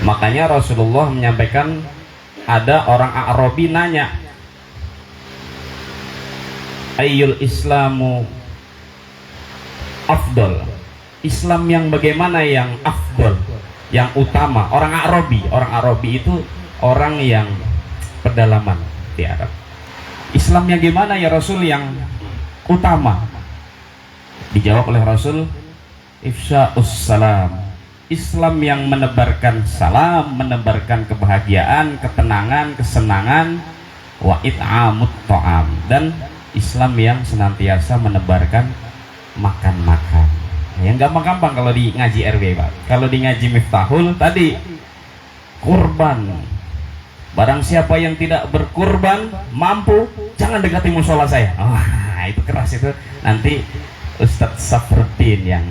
Makanya Rasulullah menyampaikan, ada orang Arabi nanya, ayyul islamu afdol, Islam yang bagaimana yang afdol, yang utama. Orang Arabi itu orang yang pedalaman di Arab. Islam yang gimana ya Rasul yang utama? Dijawab oleh Rasul, ifsya'us salam, Islam yang menebarkan salam, menebarkan kebahagiaan, ketenangan, kesenangan, wa it'amut ta'am, dan Islam yang senantiasa menebarkan makan-makan. Yang gampang-gampang kalau di ngaji RW, Pak. Kalau di ngaji Miftahul tadi, kurban. Barang siapa yang tidak berkurban, mampu, jangan dekati musola saya. Itu keras itu. Nanti Ustadz Safruddin yang.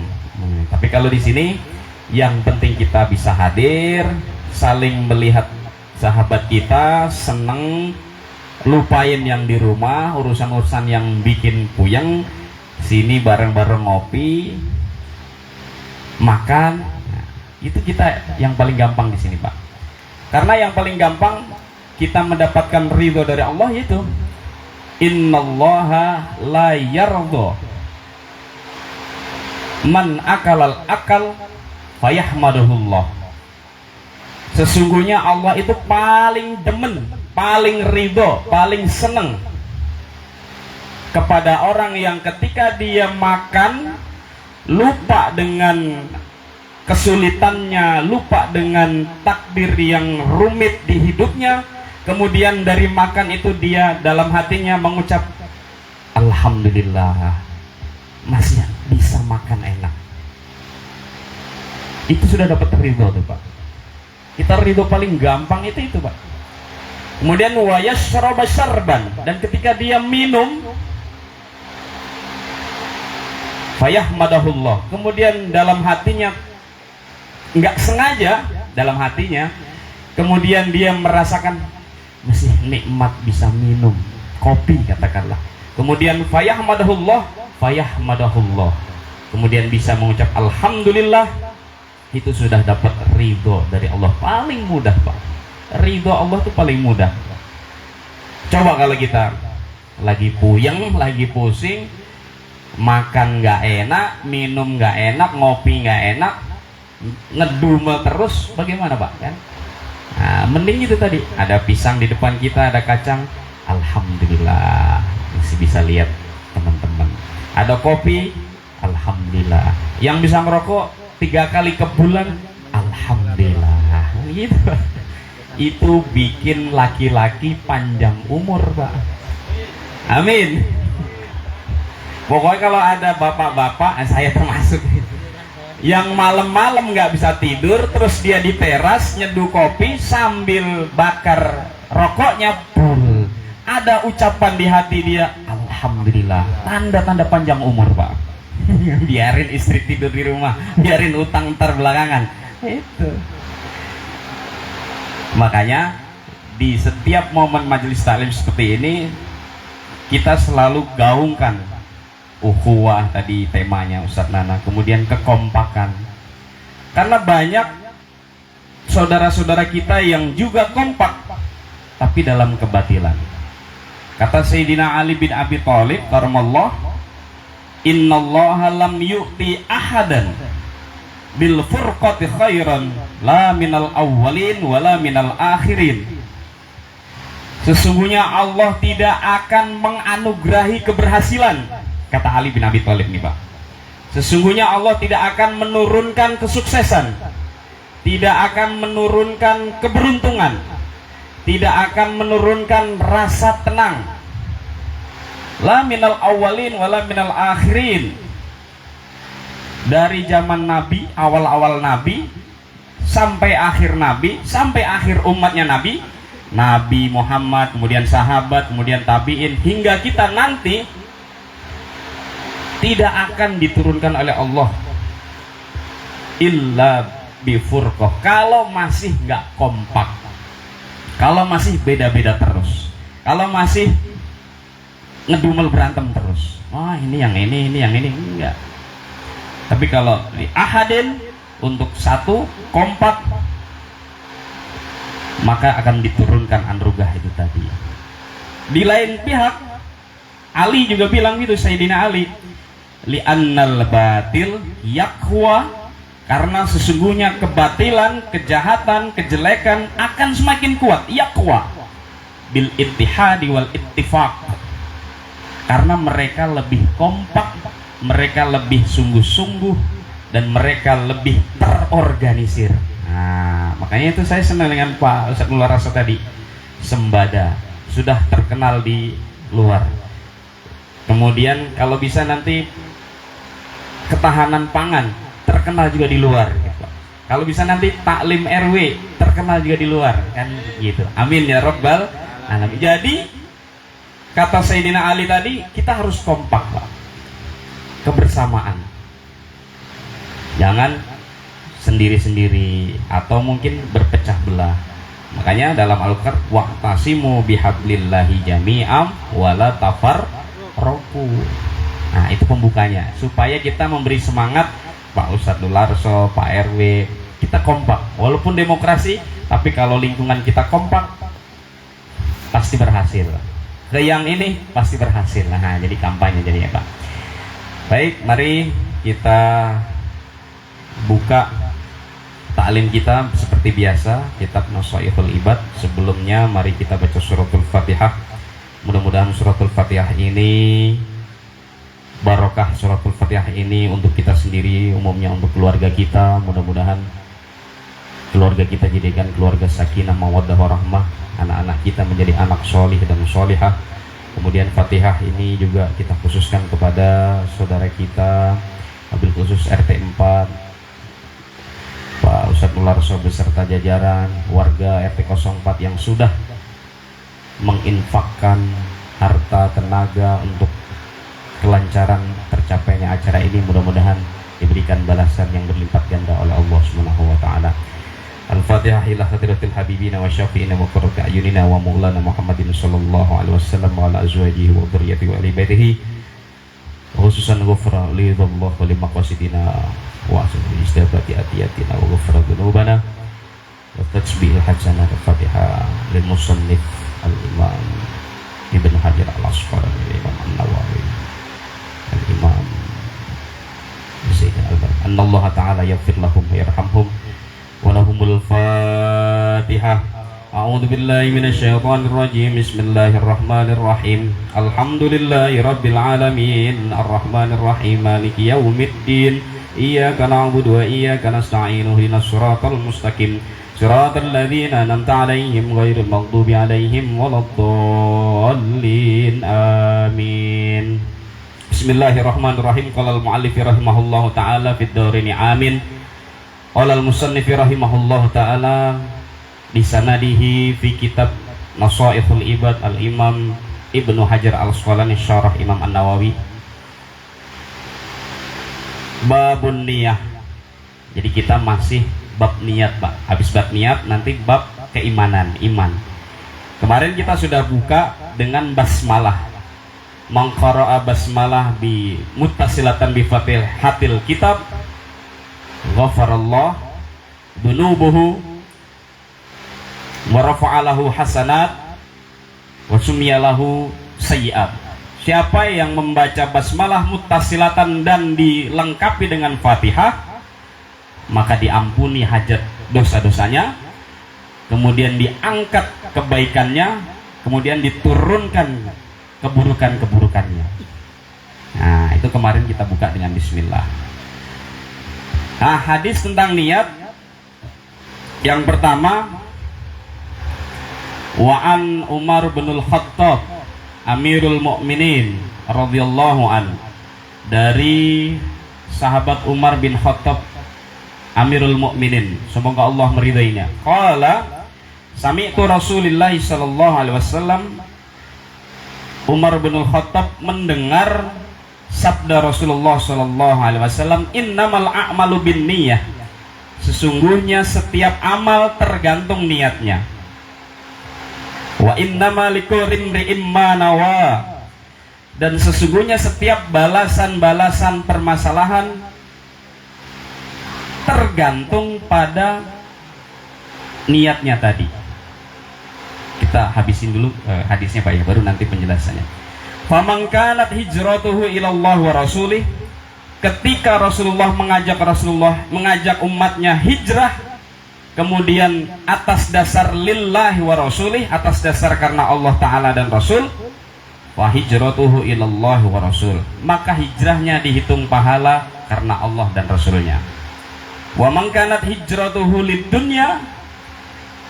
Tapi kalau di sini, yang penting kita bisa hadir, saling melihat sahabat kita, seneng, lupain yang di rumah, urusan-urusan yang bikin puyeng, sini bareng-bareng ngopi, makan. Nah, itu kita yang paling gampang di sini, Pak. Karena yang paling gampang kita mendapatkan ridho dari Allah yaitu innallaha la yardha man akalal akal fayahmaduhullah. Sesungguhnya Allah itu paling demen, paling ridho, paling seneng kepada orang yang ketika dia makan lupa dengan kesulitannya, lupa dengan takdir yang rumit di hidupnya, kemudian dari makan itu dia dalam hatinya mengucap alhamdulillah, masih bisa makan enak. Itu sudah dapat ridho tuh, Pak. Kita ridho paling gampang itu Pak. Kemudian wa yashraba syarban, dan ketika dia minum fayahmadahullah, kemudian dalam hatinya nggak sengaja, dalam hatinya kemudian dia merasakan masih nikmat bisa minum kopi katakanlah, kemudian fayahmadahullah, kemudian bisa mengucap alhamdulillah, itu sudah dapat ridho dari Allah. Paling mudah, Pak, ridho Allah itu paling mudah. Coba kalau kita lagi puyeng, lagi pusing, makan nggak enak, minum nggak enak, ngopi nggak enak, ngedumel terus, bagaimana, Pak? Kan? Nah, mending itu tadi, ada pisang di depan kita, ada kacang, alhamdulillah, masih bisa lihat teman-teman. Ada kopi, alhamdulillah. Yang bisa merokok 3 kali ke bulan, alhamdulillah. Gitu. Itu bikin laki-laki panjang umur, Pak. Amin. Pokoknya kalau ada bapak-bapak, saya termasuk, yang malam-malam nggak bisa tidur, terus dia di teras nyeduh kopi sambil bakar rokoknya, ada ucapan di hati dia, alhamdulillah, tanda-tanda panjang umur, Pak. Biarin istri tidur di rumah, biarin utang ntar belakangan. Itu. Makanya di setiap momen majelis taklim seperti ini, kita selalu gaungkan ukhuwah, tadi temanya Ustadz Nana, kemudian kekompakan. Karena banyak saudara-saudara kita yang juga kompak tapi dalam kebatilan. Kata Sayyidina Ali bin Abi Thalib karamallah, innallaha lam yu'ti ahadan bil furqati khairan la minal awwalin wala minal akhirin. Sesungguhnya Allah tidak akan menganugerahi keberhasilan, kata Ali bin Abi Thalib nih, Pak. Sesungguhnya Allah tidak akan menurunkan kesuksesan, tidak akan menurunkan keberuntungan, tidak akan menurunkan rasa tenang, la minal awwalin wala minal akhirin. Dari zaman Nabi, awal-awal Nabi sampai akhir Nabi, sampai akhir umatnya Nabi, Nabi Muhammad, kemudian sahabat, kemudian tabi'in, hingga kita nanti, tidak akan diturunkan oleh Allah illa bifurqah, kalau masih nggak kompak, kalau masih beda-beda terus, kalau masih ngedumel berantem terus, ini yang ini yang ini, enggak. Tapi kalau di ahadin, untuk satu, kompak, maka akan diturunkan anugerah itu tadi. Di lain pihak Ali juga bilang gitu, Sayyidina Ali, li'annal batil yaqwa, karena sesungguhnya kebatilan, kejahatan, kejelekan akan semakin kuat, yaqwa bil ittihadi wal ittifaq, karena mereka lebih kompak, mereka lebih sungguh-sungguh, dan mereka lebih terorganisir. Nah, makanya itu saya senang dengan Pak Ustadz Mullah Rasa tadi. Sembada sudah terkenal di luar. Kemudian kalau bisa nanti ketahanan pangan terkenal juga di luar. Kalau bisa nanti taklim RW terkenal juga di luar, kan gitu. Amin ya Rabbal alamin. Jadi kata Sayyidina Ali tadi, kita harus kompak, Pak. Kebersamaan. Jangan sendiri-sendiri atau mungkin berpecah belah. Makanya dalam Al-Qur'an, wa'tasimu bihablillahi jami'am wala tafarraqu. Nah, itu pembukanya supaya kita memberi semangat Pak Ustadz Lularso, Pak RW, kita kompak. Walaupun demokrasi, tapi kalau lingkungan kita kompak pasti berhasil. Ke yang ini pasti berhasil. Nah, jadi kampanye jadinya, Pak. Baik, mari kita buka taklim kita seperti biasa, kitab Nashaihul Ibad. Sebelumnya mari kita baca suratul Fatihah. Mudah-mudahan suratul Fatihah ini barokah, suratul Fatihah ini untuk kita sendiri, umumnya untuk keluarga kita. Mudah-mudahan keluarga kita jadikan keluarga sakinah mawaddah warahmah, anak-anak kita menjadi anak solih dan solihah. Kemudian Fatihah ini juga kita khususkan kepada saudara kita, wabil khusus RT 4 Pak Ustadz Mularso beserta jajaran warga RT 04 yang sudah menginfakkan harta tenaga untuk kelancaran tercapainya acara ini. Mudah-mudahan diberikan balasan yang berlipat ganda oleh Allah Subhanahu wa taala. Al-Fatihah ila hadratil habibina wa syafi'ina wa qurrati ayunina wa maulana Muhammadin sallallahu alaihi wasallam wa ala azwajihi wa dzurriyyatihi wa ali baitihi. Khususan ghufran li dzallah wa li maqasidina wa istabati atiyatina wa ghufran dzunubana wa tasbih hasanah al-Fatihah lil musannif al-Imam Ibnu Hajar al-Asqalani, Imam An-Nawawi, al-Imam Sayyidina Al-Albani. Anallahu ta'ala yaghfir lahum wa yarhamhum wa lahumul Fatihah. A'udzu billahi minasyaitonir rajim. Bismillahirrahmanirrahim. Alhamdulillahi rabbil alamin. Arrahmanir rahim. Maliki yaumiddin. Iyyaka na'budu wa iyyaka nasta'in. Ihdinas siratal mustaqim. Siratal ladzina an'amta 'alaihim ghairil maghdubi 'alaihim waladdallin. Amin. Bismillahirrahmanirrahim. Qala al-mu'allif rahimahullahu ta'ala fid dharaini amin. Qala al-musannif rahimahullahu ta'ala di sanadihi fi kitab Nashaihul Ibad al-Imam Ibnu Hajar al-Asqalani syarah Imam An-Nawawi, babun niyah. Jadi kita masih bab niat, Pak. Habis bab niat nanti bab keimanan, iman. Kemarin kita sudah buka dengan basmalah. Man qara'a basmalah bi muttasilatan bi fatihatil kitab ghafarallahu dunubuhu wa rafa'alahu hasanat wa summiyalahu sayyi'at. Siapa yang membaca basmalah muttasilatan dan dilengkapi dengan Fatihah, maka diampuni hajat dosa-dosanya, kemudian diangkat kebaikannya, kemudian diturunkan keburukan-keburukannya. Nah, itu kemarin kita buka dengan bismillah. Nah, hadis tentang niat yang pertama, wa an Umar bin Al-Khattab Amirul Mukminin radhiyallahu an, dari sahabat Umar bin Khattab Amirul Mukminin, semoga Allah meridainya. Qala sami'tu Rasulullah sallallahu alaihi wasallam. Umar bin Al-Khattab mendengar sabda Rasulullah sallallahu alaihi wasallam, innamal a'malu binniyah, sesungguhnya setiap amal tergantung niatnya. Wa innama likulli imri'in ma nawa, dan sesungguhnya setiap balasan-balasan permasalahan tergantung pada niatnya tadi. Kita habisin dulu hadisnya Pak ya, baru nanti penjelasannya. Faman kanat hijratuhu ilallah wa rasulih, ketika Rasulullah mengajak umatnya hijrah, kemudian atas dasar lillahi wa rasulih, atas dasar karena Allah Ta'ala dan Rasul, wa hijratuhu ilallah wa rasul, maka hijrahnya dihitung pahala karena Allah dan Rasulnya. Wa man kanat hijratuhu lid dunya,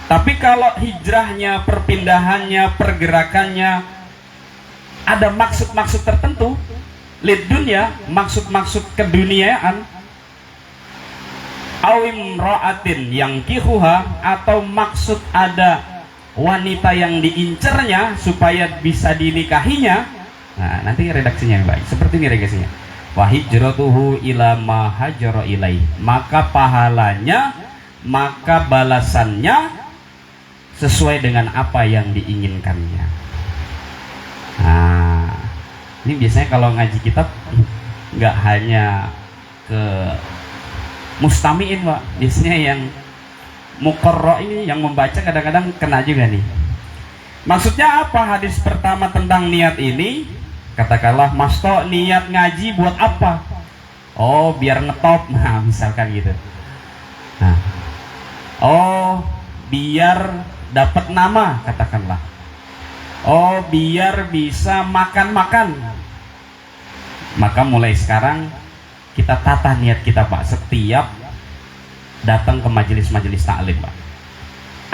tapi kalau hijrahnya, perpindahannya, pergerakannya ada maksud-maksud tertentu, lid dunya, maksud-maksud keduniaan, awim ra'atin yang kihuha, atau maksud ada wanita yang diincernya supaya bisa dinikahinya. Nah, nanti redaksinya yang baik. Seperti ini redaksinya. Wa hijratuhu ila ma hajara ilaih, maka pahalanya, maka balasannya sesuai dengan apa yang diinginkannya. Nah, ini biasanya kalau ngaji kitab nggak hanya ke mustamiin Pak, biasanya yang muqarra ini yang membaca kadang-kadang kena juga nih. Maksudnya apa hadis pertama tentang niat ini? Katakanlah, Mas Tok, niat ngaji buat apa? Oh, biar ngetop, nah misalkan gitu. Nah, oh, biar dapat nama, katakanlah. Oh, biar bisa makan-makan. Maka mulai sekarang kita tata niat kita Pak, setiap datang ke majelis-majelis taklim Pak.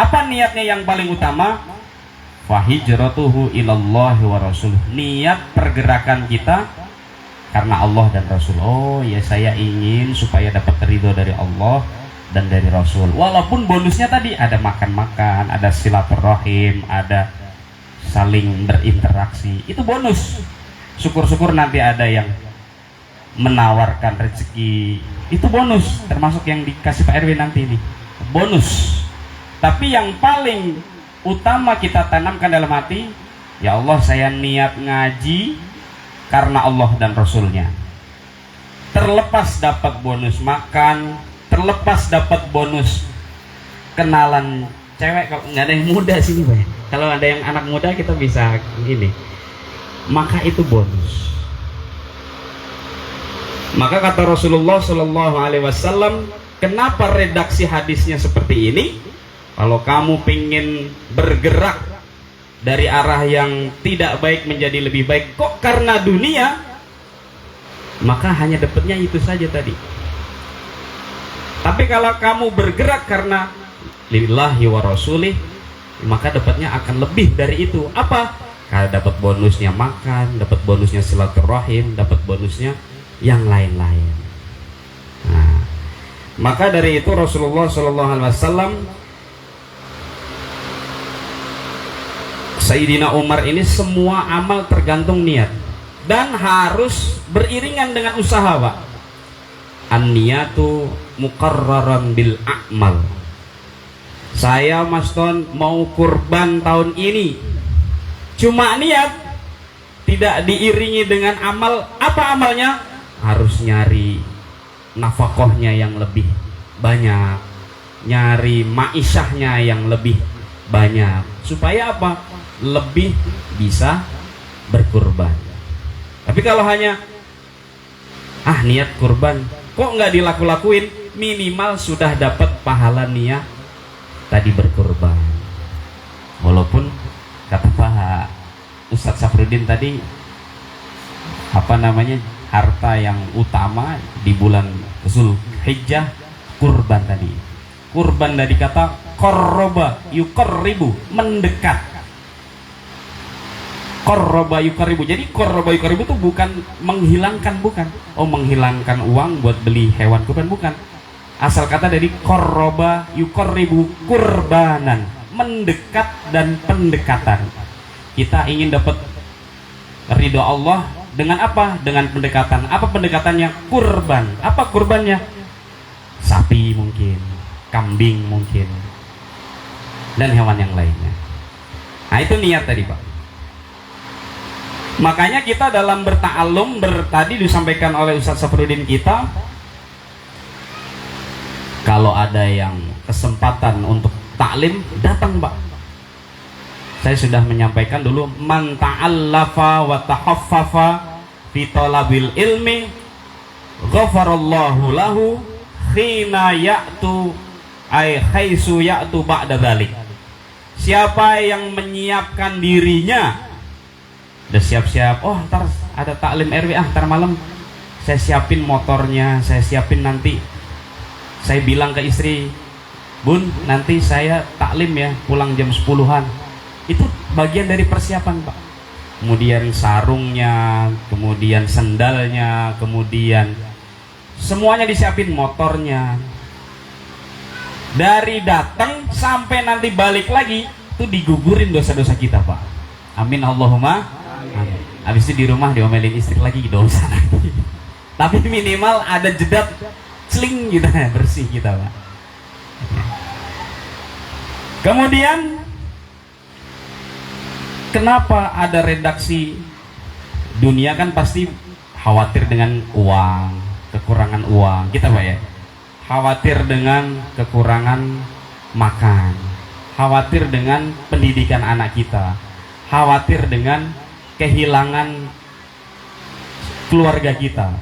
Apa niatnya yang paling utama? Fa hijratuhu ilallahi wa rasul, niat pergerakan kita karena Allah dan Rasul. Oh ya, saya ingin supaya dapat ridho dari Allah dan dari Rasul. Walaupun bonusnya tadi ada makan-makan, ada silaturahim, ada saling berinteraksi, itu bonus. Syukur-syukur nanti ada yang menawarkan rezeki, itu bonus, termasuk yang dikasih Pak RW nanti ini, bonus. Tapi yang paling utama kita tanamkan dalam hati, ya Allah, saya niat ngaji karena Allah dan Rasulnya. Terlepas dapat bonus makan, terlepas dapat bonus kenalan cewek, kalau nggak ada yang muda sini Pak, kalau ada yang anak muda kita bisa ini, maka itu bonus. Maka kata Rasulullah Shallallahu Alaihi Wasallam, kenapa redaksi hadisnya seperti ini? Kalau kamu pengen bergerak dari arah yang tidak baik menjadi lebih baik, kok karena dunia, maka hanya dapatnya itu saja tadi. Tapi kalau kamu bergerak karena lillahi wa rasulih, maka dapatnya akan lebih dari itu. Apa? Kalau dapat bonusnya makan, dapat bonusnya silaturahim, dapat bonusnya yang lain-lain. Nah, maka dari itu Rasulullah SAW, Sayyidina Umar ini semua amal tergantung niat dan harus beriringan dengan usaha Pak. An-niyatu muqarraran bil a'mal. Saya Mas Ton mau kurban tahun ini, cuma niat, tidak diiringi dengan amal. Apa amalnya? Harus nyari nafkahnya yang lebih banyak, nyari ma'isyahnya yang lebih banyak, supaya apa? Lebih bisa berkurban. Tapi kalau hanya niat kurban, kok nggak dilaku-lakuin, minimal sudah dapat pahala niat tadi berkurban. Walaupun kata Pak Ustadz Safruddin tadi, harta yang utama di bulan Zulhijjah kurban tadi. Kurban dari kata qarraba yuqarribu, mendekat. Qarraba yuqarribu. Jadi qarraba yuqarribu itu bukan menghilangkan, bukan. Oh, menghilangkan uang buat beli hewan kurban, bukan. Asal kata dari qarraba yuqarribu, kurbanan, mendekat dan pendekatan. Kita ingin dapat ridho Allah dengan apa? Dengan pendekatan. Apa pendekatannya? Kurban. Apa kurbannya? Sapi mungkin, kambing mungkin, dan hewan yang lainnya. Nah, itu niat tadi Pak. Makanya kita dalam berta'alum, tadi disampaikan oleh Ustadz Safruddin kita, kalau ada yang kesempatan untuk taklim, datang Pak. Saya sudah menyampaikan dulu, man ta'allafa wa tahaffafa fi talabil ilmi ghafarallahu lahu khina ya'tu ay khaisu ya'tu ba'da dzalik. Siapa yang menyiapkan dirinya, udah siap-siap, oh ntar ada taklim RW, ntar malam saya siapin motornya, saya siapin nanti, saya bilang ke istri, Bun, nanti saya taklim ya, pulang jam 10-an. Itu bagian dari persiapan, Pak. Kemudian sarungnya, kemudian sendalnya, kemudian semuanya disiapin, motornya. Dari datang sampai nanti balik lagi, itu digugurin dosa-dosa kita, Pak. Amin Allahumma amin. Habis itu di rumah diomelin istri lagi, dosa lagi. Tapi minimal ada jeda celing gitu, bersih kita, Pak. Kemudian kenapa ada redaksi? Dunia kan pasti khawatir dengan uang, kekurangan uang kita, Pak ya. Khawatir dengan kekurangan makan, khawatir dengan pendidikan anak kita, khawatir dengan kehilangan keluarga kita.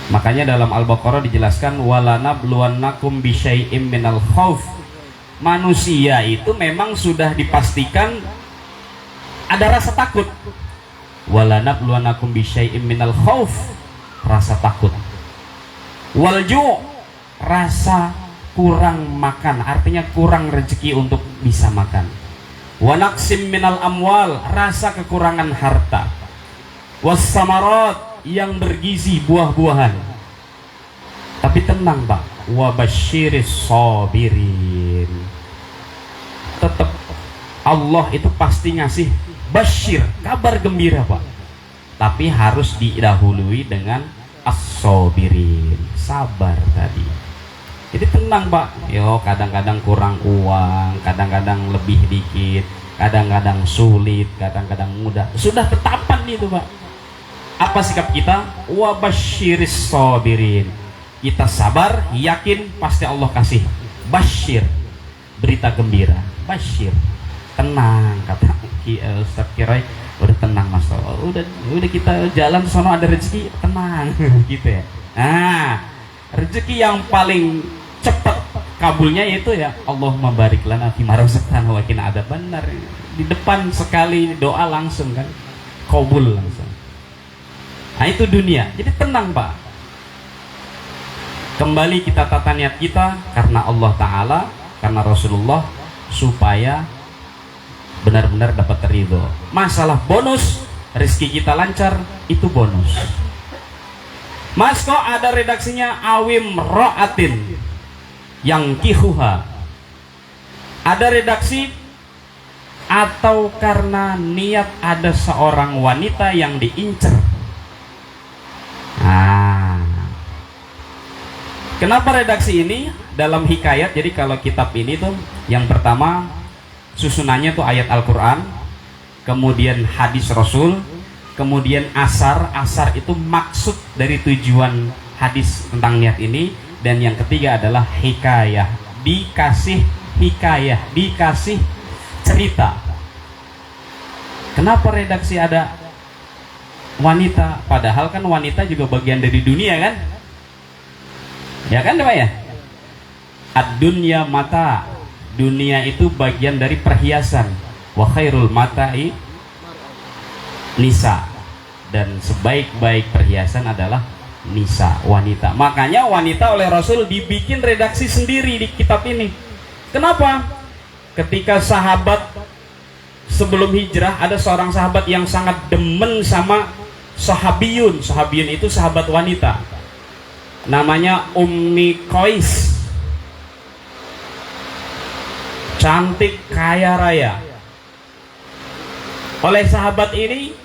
Makanya dalam Al-Baqarah dijelaskan walanabluwannakum bisyai'im minal khauf. Manusia itu memang sudah dipastikan ada rasa takut. Walanabluwannakum bisyai'im minal khauf, rasa takut. Walju', rasa kurang makan, artinya kurang rezeki untuk bisa makan. Wanaqsim minal amwal, rasa kekurangan harta. Wassamarat, yang bergizi buah-buahan. Tapi tenang, Pak, wabasyiris sabirin. Tetap Allah itu pasti ngasih basyir, kabar gembira, Pak. Tapi harus didahului dengan as-sabirin, sabar tadi. Jadi tenang, Pak. Yo, kadang-kadang kurang uang, kadang-kadang lebih dikit, kadang-kadang sulit, kadang-kadang mudah. Sudah tetapan itu, Pak. Apa sikap kita? Wabasyiris sabirin. Kita sabar, yakin pasti Allah kasih basyir, berita gembira. Basyir, tenang, kata Ustaz Kirai. Udah tenang, Mas. Udah kita jalan sono ada rezeki, tenang. Gitu ya. Nah, rezeki yang paling cepat kabulnya yaitu ya Allahumma barik lana fima razaqtana wa qina adzabannar. Di depan sekali doa langsung kan kabul langsung. Nah itu dunia. Jadi tenang, Pak. Kembali kita tata niat kita karena Allah Ta'ala, karena Rasulullah, supaya benar-benar dapat ridho. Masalah bonus, rezeki kita lancar, itu bonus. Mas, kok ada redaksinya awim ro'atin yang kihuha. Ada redaksi atau karena niat ada seorang wanita yang diincar. Nah, kenapa redaksi ini dalam hikayat? Jadi kalau kitab ini tuh yang pertama susunannya tuh ayat Al-Quran, kemudian hadis Rasul, kemudian asar. Asar itu maksud dari tujuan hadis tentang niat ini, dan yang ketiga adalah hikayah, dikasih hikayah, dikasih cerita. Kenapa redaksi ada wanita? Padahal kan wanita juga bagian dari dunia kan? Ya kan, Pak ya? Ad-dunya mata, dunia itu bagian dari perhiasan. Wa khairul mata'i nisa, dan sebaik-baik perhiasan adalah nisa, wanita. Makanya wanita oleh Rasul dibikin redaksi sendiri di kitab ini. Kenapa? Ketika sahabat sebelum hijrah, ada seorang sahabat yang sangat demen sama sahabiyun. Sahabiyun itu sahabat wanita, namanya Ummi Qais. Cantik, kaya raya. Oleh sahabat ini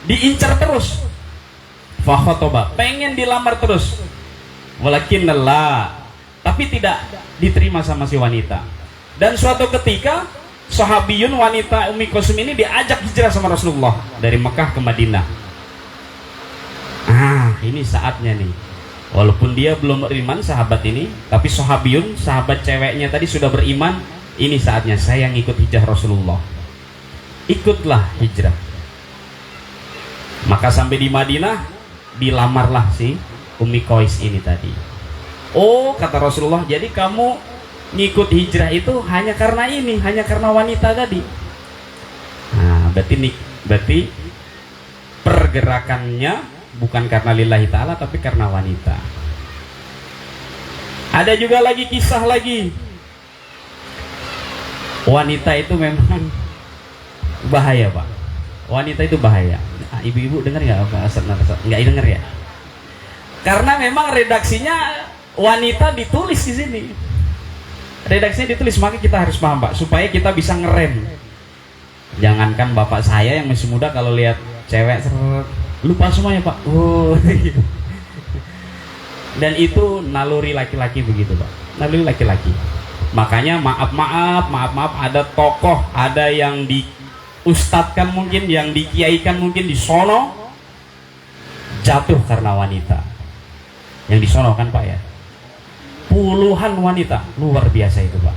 diincar terus. Fakhotoba, pengen dilamar terus. Walakinnallah, tapi tidak diterima sama si wanita. Dan suatu ketika sahabiyun wanita Ummi Qais ini diajak hijrah sama Rasulullah dari Mekah ke Madinah. Ini saatnya nih. Walaupun dia belum beriman sahabat ini, tapi sahabiyun, sahabat ceweknya tadi sudah beriman, ini saatnya saya ngikut hijrah Rasulullah. Ikutlah hijrah. Maka sampai di Madinah dilamarlah si Ummi Qais ini tadi. Oh, kata Rasulullah, jadi kamu ngikut hijrah itu hanya karena ini, hanya karena wanita tadi. Nah, berarti pergerakannya bukan karena lillahi ta'ala, tapi karena wanita. Ada juga lagi kisah lagi. Wanita itu memang bahaya, Pak. Wanita itu bahaya. Nah, ibu-ibu dengar nggak apa? Nggak dengar ya? Karena memang redaksinya wanita ditulis di sini. Redaksinya ditulis, maka kita harus paham, Pak, supaya kita bisa ngerem. Jangankan bapak saya yang masih muda kalau lihat cewek lupa semuanya, Pak. Oh, gitu. Dan itu naluri laki-laki begitu, Pak. Naluri laki-laki. Makanya maaf ada tokoh, ada yang diustadkan mungkin, yang dikiaikan mungkin di sono jatuh karena wanita. Yang di sono kan, Pak, ya. Puluhan wanita, luar biasa itu, Pak.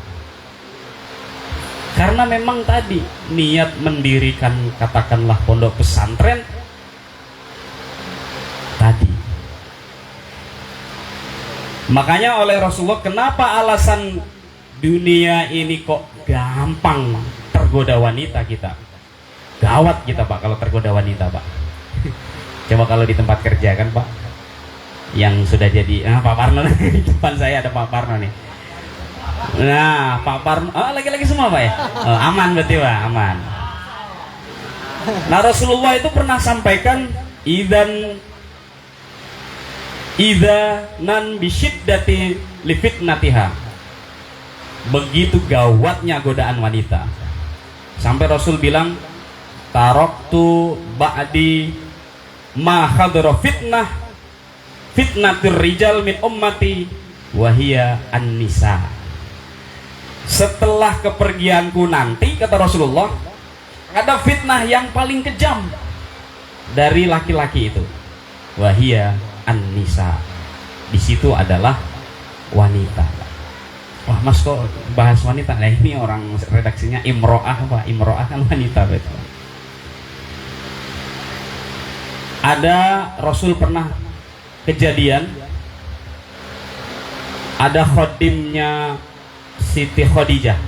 Karena memang tadi niat mendirikan katakanlah pondok pesantren tadi. Makanya oleh Rasulullah, kenapa alasan dunia ini kok gampang tergoda wanita kita? Gawat kita, Pak, kalau tergoda wanita, Pak. Coba kalau di tempat kerja kan, Pak, yang sudah jadi Pak Parno di depan saya ada Pak Parno nih. Nah, Pak Parno, lagi-lagi semua, Pak, ya. Aman berarti, Pak, aman. Nah, Rasulullah itu pernah sampaikan nan bisyiddati li fitnatiha. Begitu gawatnya godaan wanita. Sampai Rasul bilang, taraktu ba'di ma khadra fitnatur rijal min ummati wahia an-nisa. Setelah kepergianku nanti, kata Rasulullah, ada fitnah yang paling kejam dari laki-laki itu, wahia an-nisa. Di situ adalah wanita. Wah, Mas, kok bahas wanita? Nah, ini orang redaksinya imro'ah, Pak. Imro'ah kan wanita, betul. Ada Rasul pernah kejadian, ada khodimnya Siti Khadijah.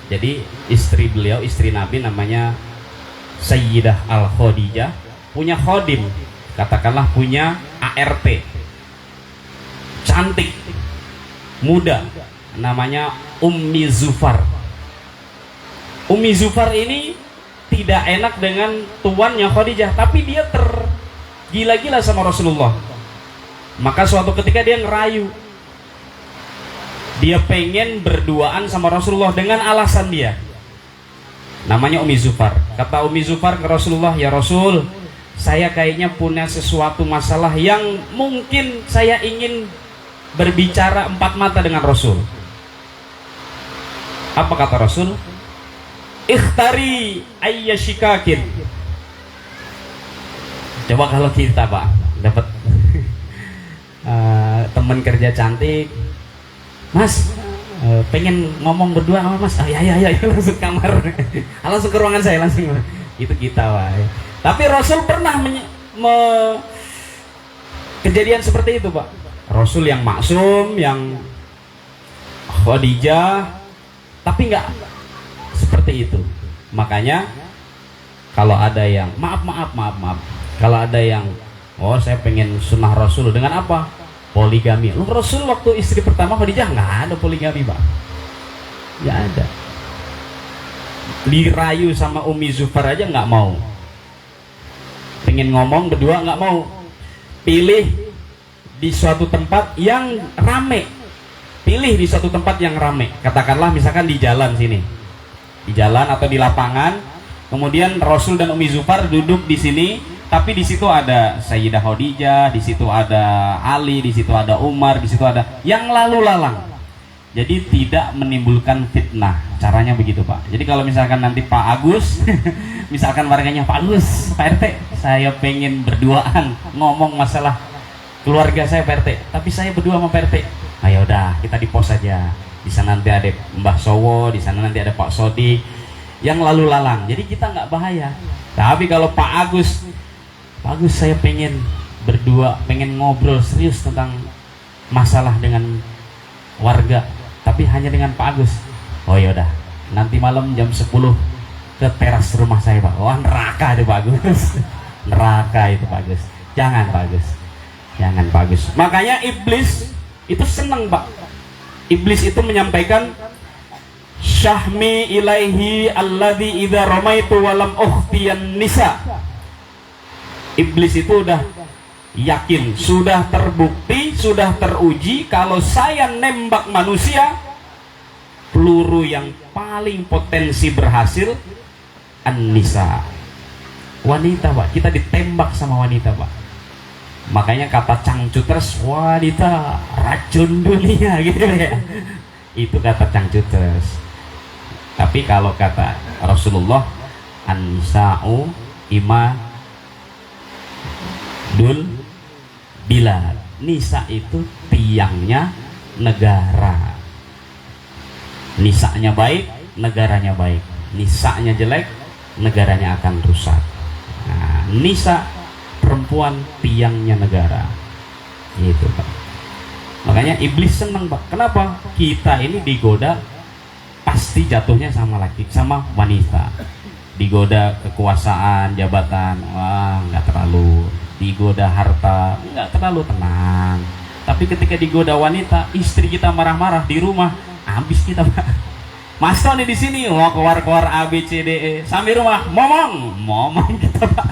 Jadi istri beliau, istri Nabi, namanya Sayyidah Al-Khadijah, punya khodim, katakanlah punya ART, cantik, muda, namanya Ummi Zufar. Ummi Zufar ini tidak enak dengan tuannya Khadijah, tapi dia tergila-gila sama Rasulullah. Maka suatu ketika dia ngerayu, dia pengen berduaan sama Rasulullah dengan alasan dia, namanya Ummi Zufar. Kata Ummi Zufar ke Rasulullah, ya Rasul, saya kayaknya punya sesuatu masalah yang mungkin saya ingin berbicara empat mata dengan Rasul. Apa kata Rasul? Ikhtari ayyashikakin. Coba kalau kita, Pak, dapat teman kerja cantik, Mas, pengen ngomong berdua sama Mas. Ya, langsung kamar, langsung ke ruangan saya, langsung. Itu kita, Pak. Tapi Rasul pernah kejadian seperti itu, Pak. Rasul yang maksum, yang Khadijah, tapi nggak seperti itu. Makanya kalau ada yang maaf, kalau ada yang saya pengen sunnah Rasul dengan apa? Poligami. Lu Rasul waktu istri pertama Khadijah nggak ada poligami, Pak. Nggak ada. Dirayu sama Ummi Zufar aja nggak mau. Pengen ngomong berdua nggak mau. Pilih di suatu tempat yang rame. Pilih di suatu tempat yang rame. Katakanlah misalkan di jalan sini, di jalan atau di lapangan. Kemudian Rasul dan Ummi Zufar duduk di sini. Tapi di situ ada Sayyidah Khadijah, di situ ada Ali, di situ ada Umar, di situ ada yang lalu lalang. Jadi tidak menimbulkan fitnah. Caranya begitu, Pak. Jadi kalau misalkan nanti Pak Agus, misalkan warganya Pak Agus, Pak RT, saya pengen berduaan ngomong masalah keluarga saya, Pak RT, tapi saya berdua sama Pak RT. Nah, ya udah, kita di pos aja. di sana nanti ada Mbah Sowo, di sana nanti ada Pak Sodik yang lalu lalang, jadi kita nggak bahaya. Tapi kalau Pak Agus saya pengen berdua, pengen ngobrol serius tentang masalah dengan warga, tapi hanya dengan Pak Agus. Oh yaudah, nanti malam jam 10 ke teras rumah saya Pak. Wah neraka itu Pak Agus. Neraka itu Pak Agus. Jangan Pak Agus. Jangan Pak Agus. Makanya iblis itu senang Pak. Iblis itu menyampaikan syahmi ilaihi alladhi idza ramaitu walam ukhtiyan nisa. Iblis itu udah yakin, sudah terbukti, sudah teruji kalau saya nembak manusia, peluru yang paling potensi berhasil an-nisa, wanita Pak. Kita ditembak sama wanita Pak. Makanya kata Changcuters, wanita racun dunia gitu ya. Itu kata Changcuters. Tapi kalau kata Rasulullah, an-nisa'u ima dul bila, nisa itu tiangnya negara. Nisanya baik, negaranya baik. Nisanya jelek, negaranya akan rusak. Nah, nisa perempuan tiangnya negara. Gitu Pak. Makanya iblis senang Pak. Kenapa? Kita ini digoda pasti jatuhnya sama laki, sama wanita. Digoda kekuasaan, jabatan, wah nggak terlalu. Digoda harta, nggak terlalu tenang. Tapi ketika digoda wanita, istri kita marah-marah di rumah, habis kita Pak. Mas Tony di sini, wah keluar A B C D E, sampai rumah momong kita Pak.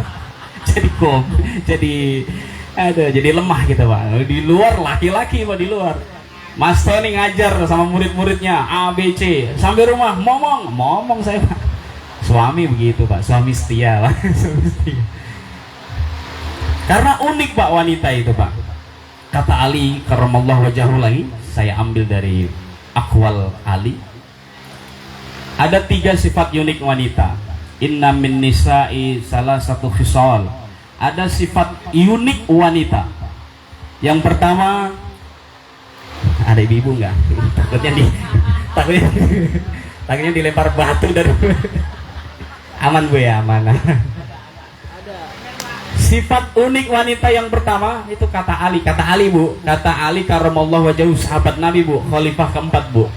Jadi lemah kita Pak. Di luar laki-laki Pak, di luar. Mas Tony ngajar sama murid-muridnya A B C, sampai rumah momong saya Pak. Suami begitu Pak, suami setia Pak. Suami setia. Karena unik Pak wanita itu Pak. Kata Ali karramallahu wajhahu lagi, saya ambil dari Aqwal Ali. Ada 3 sifat unik wanita. Inna min nisa'i salah satu khisal. Ada sifat unik wanita. Yang pertama, ada ibu nggak? Takutnya dilempar batu dari. Aman Bu ya, aman. Sifat unik wanita yang pertama itu kata Ali Bu, kata Ali karramallahu wajhahu, sahabat Nabi Bu, khalifah keempat Bu.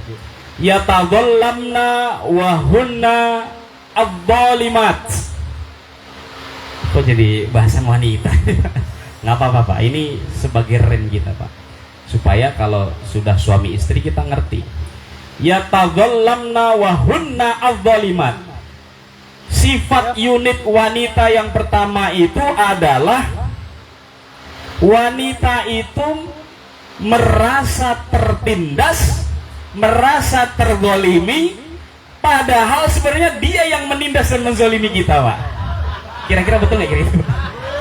Yatadhallamna wa hunna adh-dhalimat. Kok jadi bahasan wanita? Nggak apa-apa Pak, ini sebagai rem kita Pak, supaya kalau sudah suami istri kita ngerti. Yatadhallamna wa hunna adh-dhalimat. Sifat unit wanita yang pertama itu adalah wanita itu merasa tertindas, merasa terzalimi, padahal sebenarnya dia yang menindas dan menzalimi kita Pak. Kira-kira betul nggak kira-kira?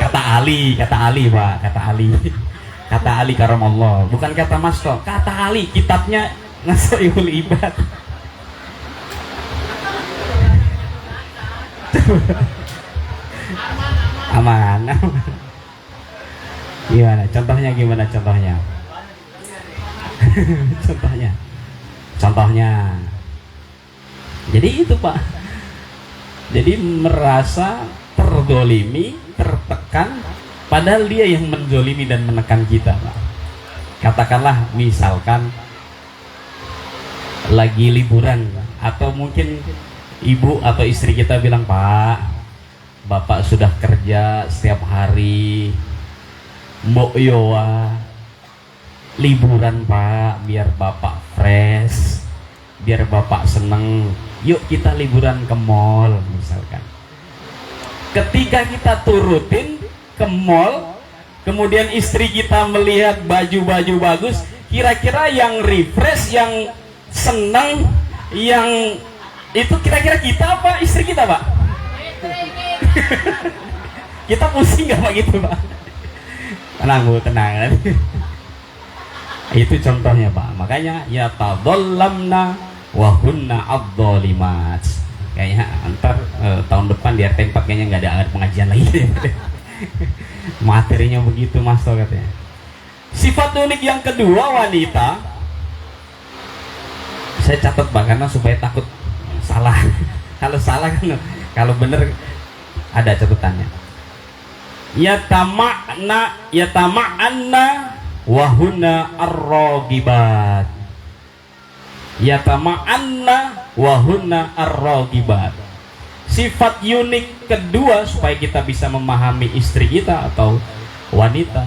Kata Ali Pak, kata Ali karamallah, bukan kata Mas Tok, kata Ali, kitabnya Nasaihul Ibad. Aman. Gimana contohnya? Contohnya. Jadi itu Pak. Jadi merasa terzalimi, tertekan, padahal dia yang menzalimi dan menekan kita Pak. Katakanlah misalkan lagi liburan, atau mungkin ibu atau istri kita bilang, Pak, bapak sudah kerja setiap hari, mbok yoa liburan Pak, biar bapak fresh, biar bapak seneng, yuk kita liburan ke mall misalkan. Ketika kita turutin ke mall, kemudian istri kita melihat baju-baju bagus, kira-kira yang refresh, yang seneng, yang itu kira-kira kita apa istri kita Pak? Kita pusing nggak Pak gitu Pak? Tenang Bu, tenang. Itu contohnya Pak. Makanya ya tadhallamna wa hunna adh-dhalimat. Kayaknya antar tahun depan di RT 4 kayaknya nggak ada pengajian lagi. Materinya begitu Mas Tok katanya. Sifat unik yang kedua wanita Saya catat Pak karena supaya takut salah. Kalau salah kan, kalau bener ada catatannya. Yatama'anna wahuna ar-ragibat. Yatama'anna wahuna ar-ragibat. Sifat unik kedua supaya kita bisa memahami istri kita atau wanita.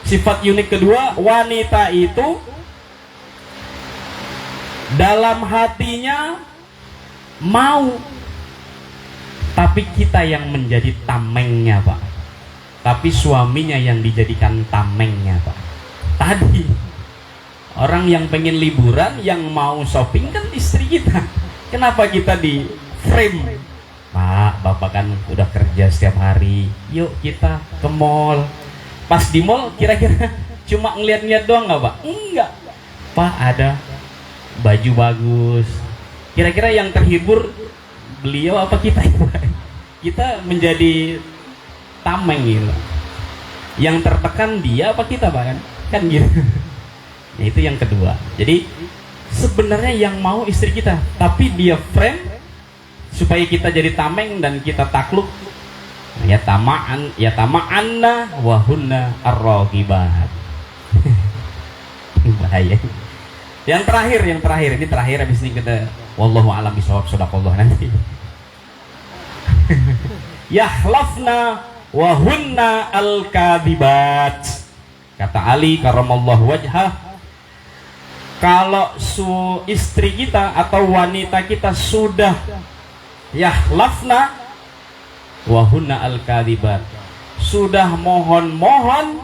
Sifat unik kedua, wanita itu dalam hatinya mau, tapi kita yang menjadi tamengnya Pak. Tapi suaminya yang dijadikan tamengnya Pak. Tadi orang yang pengen liburan, yang mau shopping kan istri kita. Kenapa kita di frame? Pak, bapak kan udah kerja setiap hari, yuk kita ke mall. Pas di mall kira-kira cuma ngeliat-ngeliat doang nggak Pak? Enggak Pak, ada baju bagus. Kira-kira yang terhibur beliau apa kita? Kita menjadi tameng gitu. Yang tertekan dia apa kita Pak kan gitu. Nah, itu yang kedua. Jadi sebenarnya yang mau istri kita, tapi dia frame supaya kita jadi tameng dan kita takluk. Yatama'anna wahunna ar-ragibat. Bahaya. Yang terakhir ini terakhir, habis ini kita wallahu a'lam bishawab, sadaqallah nanti. Yahlafna wahunna al-kadibat. Kata Ali karamallahu wajhah, kalau istri kita atau wanita kita sudah yahlafna wahunna al-kadibat, sudah mohon-mohon,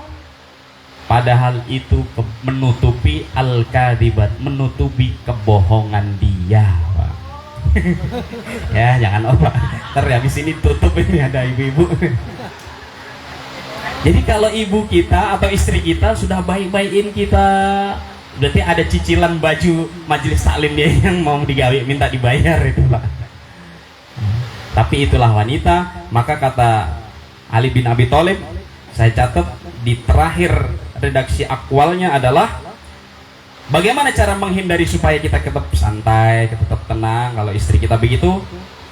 padahal itu menutupi al-kadibat, menutupi kebohongan dia Pak. Ya jangan Pak, ntar habis ini tutup, ini ada ibu-ibu. Jadi kalau ibu kita atau istri kita sudah baik-baikin kita, berarti ada cicilan baju majelis taklim dia yang mau digawe, minta dibayar itu Pak. Tapi itulah wanita. Maka kata Ali bin Abi Thalib, saya catat di terakhir redaksi akwalnya adalah bagaimana cara menghindari supaya kita tetap santai, tetap tenang kalau istri kita begitu.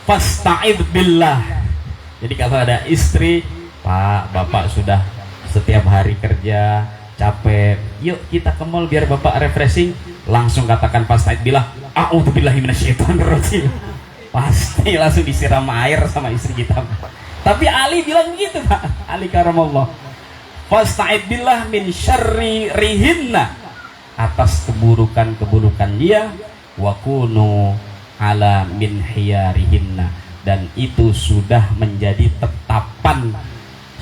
Fasta'id billah. Jadi kalau ada istri, Pak, bapak sudah setiap hari kerja capek, yuk kita ke mall biar bapak refreshing, langsung katakan fasta'id billah, a'udzubillahi minasyaitonirrajim. Pasti langsung disiram air sama istri kita. Tapi Ali bilang begitu Pak, Ali karamallah, fasta'id billah min syarri rihinna, atas keburukan-keburukan dia, wa kunu ala min hiyarihinna, dan itu sudah menjadi tetapan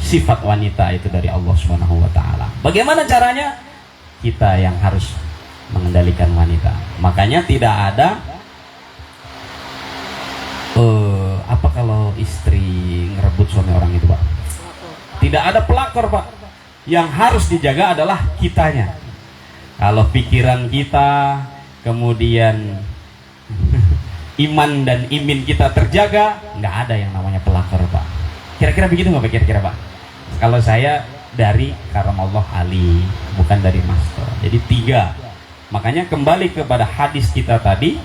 sifat wanita itu dari Allah Subhanahu wa taala. Bagaimana caranya? Kita yang harus mengendalikan wanita. Makanya tidak ada apa kalau istri ngerebut suami orang itu Pak. Tidak ada pelakor Pak. Yang harus dijaga adalah kitanya. Kalau pikiran kita, kemudian iman dan imin kita terjaga, nggak ada yang namanya pelakor Pak. Kira-kira begitu nggak Pak? Kira-kira Pak? Kalau saya dari karamallah Ali, bukan dari master. Jadi 3. Makanya kembali kepada hadis kita tadi,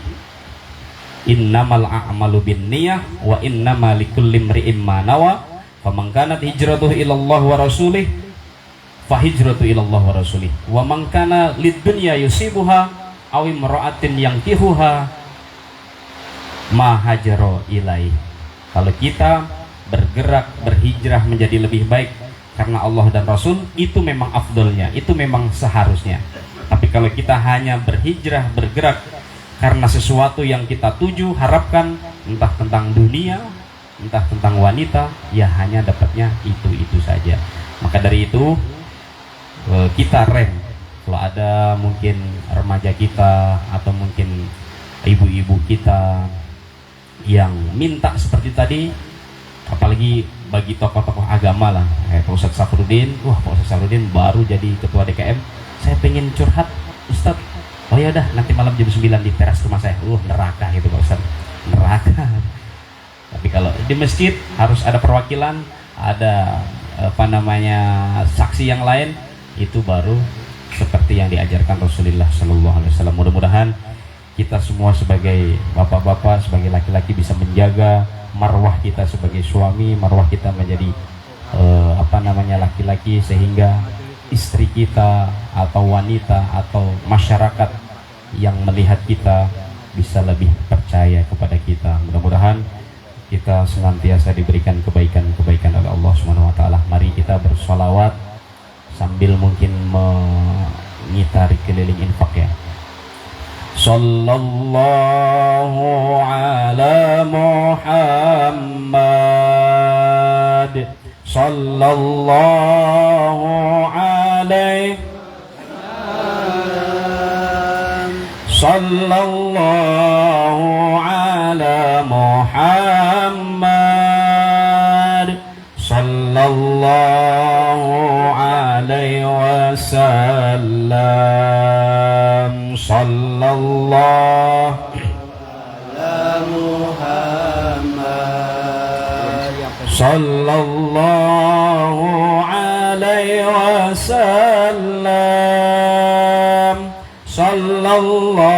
innamal a'malu binniyah wa innamal likulli imri'in ma nawa, faman kanat hijratuhu ilallah wa rasulih fa hijratu ilallah wa rasulih, wa man kana lid-dunya yusibuha aw imra'atin yankihuha ma hajara ilaih. Kalau kita bergerak, berhijrah menjadi lebih baik karena Allah dan Rasul, itu memang afdolnya, itu memang seharusnya. Tapi kalau kita hanya berhijrah, bergerak karena sesuatu yang kita tuju, harapkan, entah tentang dunia, entah tentang wanita, ya hanya dapatnya itu-itu saja. Maka dari itu kita rem. Kalau ada mungkin remaja kita atau mungkin ibu-ibu kita yang minta seperti tadi, apalagi bagi tokoh-tokoh agama lah, Pak Ustadz Safruddin, Pak Ustadz Safruddin baru jadi ketua DKM, saya pengen curhat Ustadz, oh ya udah nanti malam jam 9 di teras rumah saya. Neraka gitu Pak Ustadz, neraka. Tapi kalau di masjid harus ada perwakilan, ada saksi yang lain, itu baru seperti yang diajarkan Rasulullah SAW. Mudah-mudahan kita semua sebagai bapak-bapak, sebagai laki-laki bisa menjaga marwah kita sebagai suami, marwah kita menjadi laki-laki, sehingga istri kita atau wanita atau masyarakat yang melihat kita bisa lebih percaya kepada kita. Mudah-mudahan kita senantiasa diberikan kebaikan-kebaikan oleh Allah Subhanahu wa taala. Mari kita bersolawat sambil mungkin mengitari keliling infak ya. Sallallahu ala Muhammad, sallallahu alaihi, sallallahu ala Muhammad, sallallahu alaihi wasallam, sallallahu ala Muhammad, sallallahu alaihi wasallam, sallallahu